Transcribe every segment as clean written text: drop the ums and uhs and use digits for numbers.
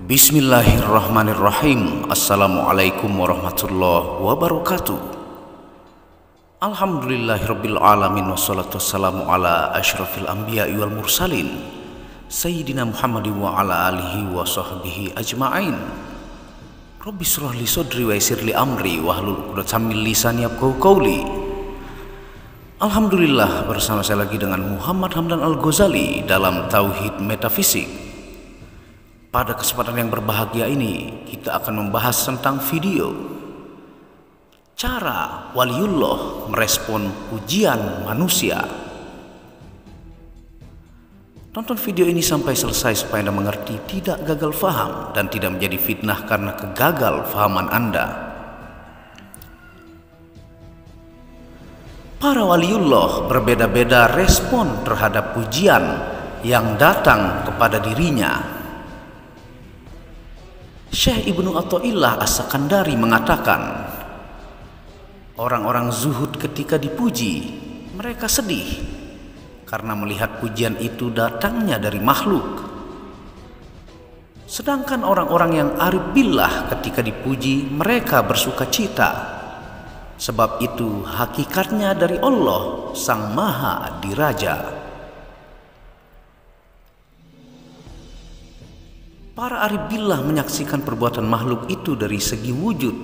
Bismillahirrahmanirrahim. Assalamualaikum warahmatullahi wabarakatuh. Alhamdulillahirabbil alamin wassalatu wassalamu ala asyrafil anbiya'i wal mursalin Sayyidina Muhammadin wa ala alihi wa sahbihi ajma'in. Rabbi shrah li sadri wa yassir li amri wahlul 'uqdatam min lisani yafqahu qawli. Alhamdulillah, bersama saya lagi dengan Muhammad Hamdan Al-Ghazali dalam Tauhid Metafisik. Pada kesempatan yang berbahagia ini, kita akan membahas tentang video cara waliullah merespon pujian manusia. Tonton video ini sampai selesai supaya Anda mengerti, tidak gagal faham dan tidak menjadi fitnah karena kegagal fahaman Anda. Para waliullah berbeda-beda respon terhadap pujian yang datang kepada dirinya. Syekh Ibnu Athaillah As-Sakandari mengatakan, orang-orang zuhud ketika dipuji, mereka sedih karena melihat pujian itu datangnya dari makhluk. Sedangkan orang-orang yang arif billah ketika dipuji, mereka bersuka cita, sebab itu hakikatnya dari Allah Sang Maha Diraja. Para arif billah menyaksikan perbuatan makhluk itu dari segi wujud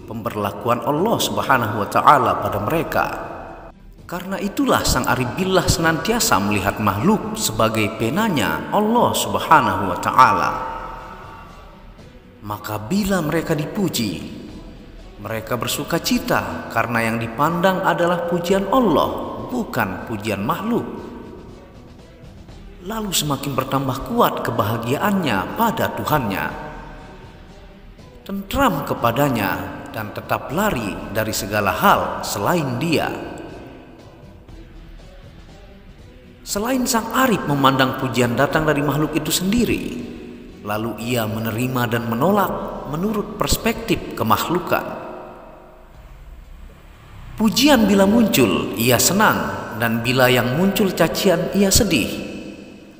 pemberlakuan Allah Subhanahu wa Ta'ala pada mereka. Karena itulah sang arif billah senantiasa melihat makhluk sebagai penanya Allah Subhanahu wa Ta'ala. Maka bila mereka dipuji, mereka bersuka cita karena yang dipandang adalah pujian Allah, bukan pujian makhluk. Lalu semakin bertambah kuat kebahagiaannya pada Tuhannya, tentram kepadanya dan tetap lari dari segala hal selain Dia. Selain sang arif memandang pujian datang dari makhluk itu sendiri, lalu ia menerima dan menolak menurut perspektif kemakhlukan. Pujian bila muncul, ia senang, dan bila yang muncul cacian, ia sedih.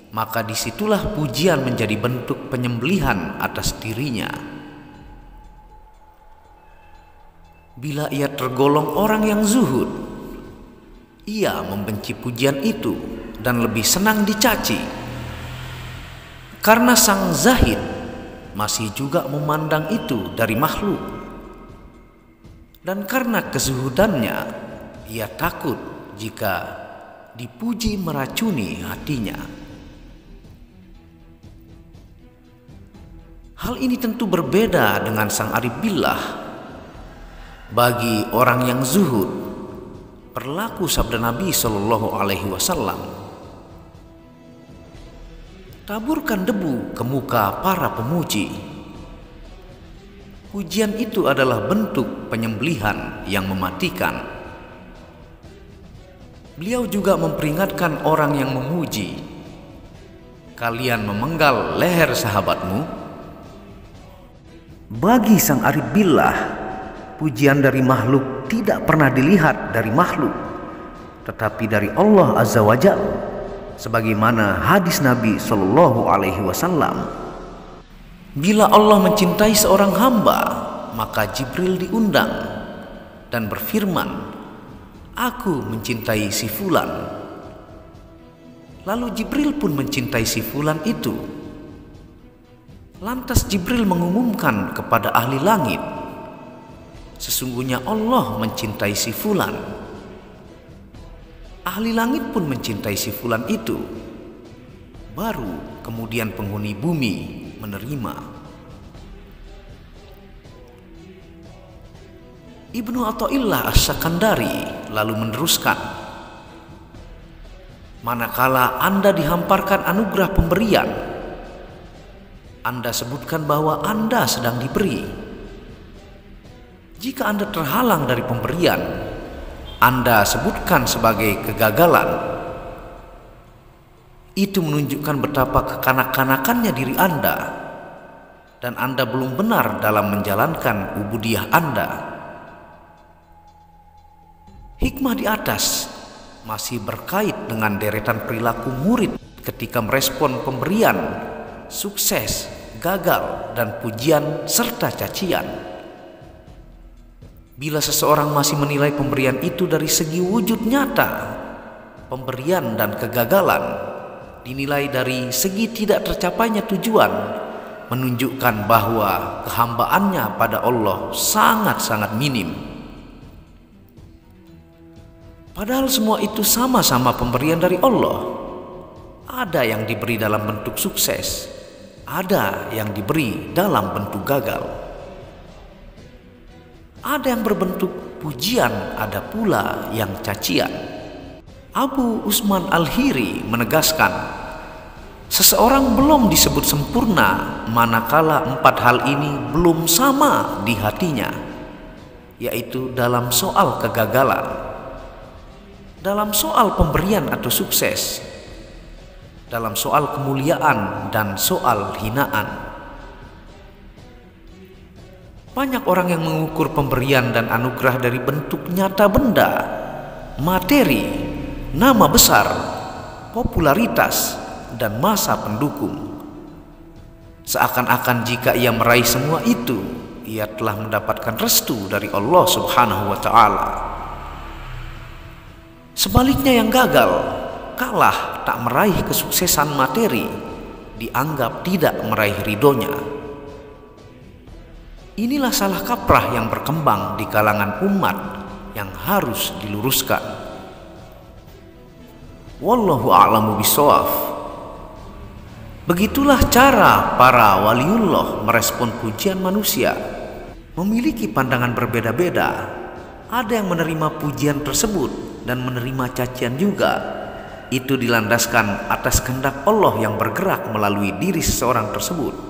Maka disitulah pujian menjadi bentuk penyembelihan atas dirinya. Bila ia tergolong orang yang zuhud, ia membenci pujian itu dan lebih senang dicaci. Karena sang zahid masih juga memandang itu dari makhluk. Dan karena kezuhudannya, ia takut jika dipuji meracuni hatinya. Hal ini tentu berbeda dengan sang arif billah. Bagi orang yang zuhud, berlaku sabda Nabi Shallallahu Alaihi Wasallam, taburkan debu ke muka para pemuji. Pujian itu adalah bentuk penyembelihan yang mematikan. Beliau juga memperingatkan orang yang memuji, kalian memenggal leher sahabatmu. Bagi sang arif billah, pujian dari makhluk tidak pernah dilihat dari makhluk, tetapi dari Allah Azza wa Jalla, sebagaimana hadis Nabi Shallallahu Alaihi Wasallam. Bila Allah mencintai seorang hamba, maka Jibril diundang dan berfirman, aku mencintai si fulan. Lalu Jibril pun mencintai si fulan itu. Lantas Jibril mengumumkan kepada ahli langit, sesungguhnya Allah mencintai si fulan. Ahli langit pun mencintai si fulan itu. Baru kemudian penghuni bumi menerima. Ibnu Athaillah As-Sakandari lalu meneruskan, manakala Anda dihamparkan anugerah pemberian, Anda sebutkan bahwa Anda sedang diberi. Jika Anda terhalang dari pemberian, Anda sebutkan sebagai kegagalan. Itu menunjukkan betapa kekanak-kanakannya diri Anda, dan Anda belum benar dalam menjalankan ubudiyah Anda. Hikmah di atas masih berkait dengan deretan perilaku murid ketika merespon pemberian, sukses, gagal, dan pujian serta cacian. Bila seseorang masih menilai pemberian itu dari segi wujud nyata, pemberian dan kegagalan dinilai dari segi tidak tercapainya tujuan, menunjukkan bahwa kehambaannya pada Allah sangat-sangat minim. Padahal semua itu sama-sama pemberian dari Allah. Ada yang diberi dalam bentuk sukses, ada yang diberi dalam bentuk gagal. Ada yang berbentuk pujian, ada pula yang cacian. Abu Usman Al-Hiri menegaskan, seseorang belum disebut sempurna manakala 4 hal ini belum sama di hatinya, yaitu dalam soal kegagalan, dalam soal pemberian atau sukses, dalam soal kemuliaan dan soal hinaan. Banyak orang yang mengukur pemberian dan anugerah dari bentuk nyata benda, materi, nama besar, popularitas, dan masa pendukung. Seakan-akan jika ia meraih semua itu, ia telah mendapatkan restu dari Allah Subhanahu wa Ta'ala. Sebaliknya, yang gagal, kalah, tak meraih kesuksesan materi, dianggap tidak meraih ridhonya. Inilah salah kaprah yang berkembang di kalangan umat yang harus diluruskan. Wallahu a'lamu bishawab. Begitulah cara para waliullah merespon pujian manusia. Memiliki pandangan berbeda-beda. Ada yang menerima pujian tersebut dan menerima cacian juga. Itu dilandaskan atas kehendak Allah yang bergerak melalui diri seseorang tersebut.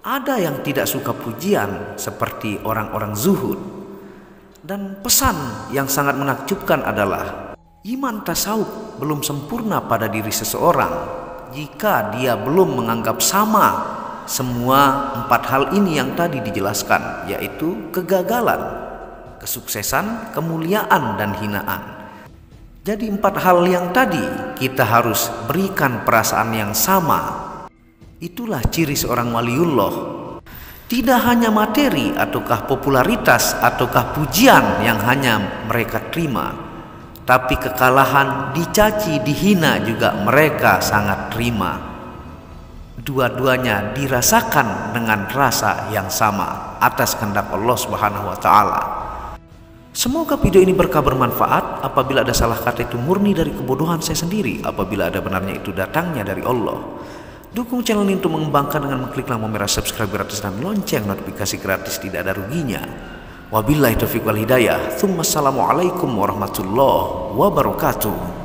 Ada yang tidak suka pujian seperti orang-orang zuhud. Dan pesan yang sangat menakjubkan adalah iman tasawuf belum sempurna pada diri seseorang jika dia belum menganggap sama semua 4 hal ini yang tadi dijelaskan, yaitu kegagalan, kesuksesan, kemuliaan, dan hinaan. Jadi 4 hal yang tadi kita harus berikan perasaan yang sama. Itulah ciri seorang waliullah. Tidak hanya materi ataukah popularitas ataukah pujian yang hanya mereka terima, tapi kekalahan, dicaci, dihina juga mereka sangat terima. Dua-duanya dirasakan dengan rasa yang sama atas kehendak Allah Subhanahu wa Ta'ala. Semoga video ini berkah bermanfaat. Apabila ada salah kata itu murni dari kebodohan saya sendiri. Apabila ada benarnya itu datangnya dari Allah. Dukung channel ini untuk mengembangkan dengan mengklik lampu merah subscribe gratis dan lonceng notifikasi gratis, tidak ada ruginya. Wabillahi taufiq wal hidayah. Assalamualaikum warahmatullahi wabarakatuh.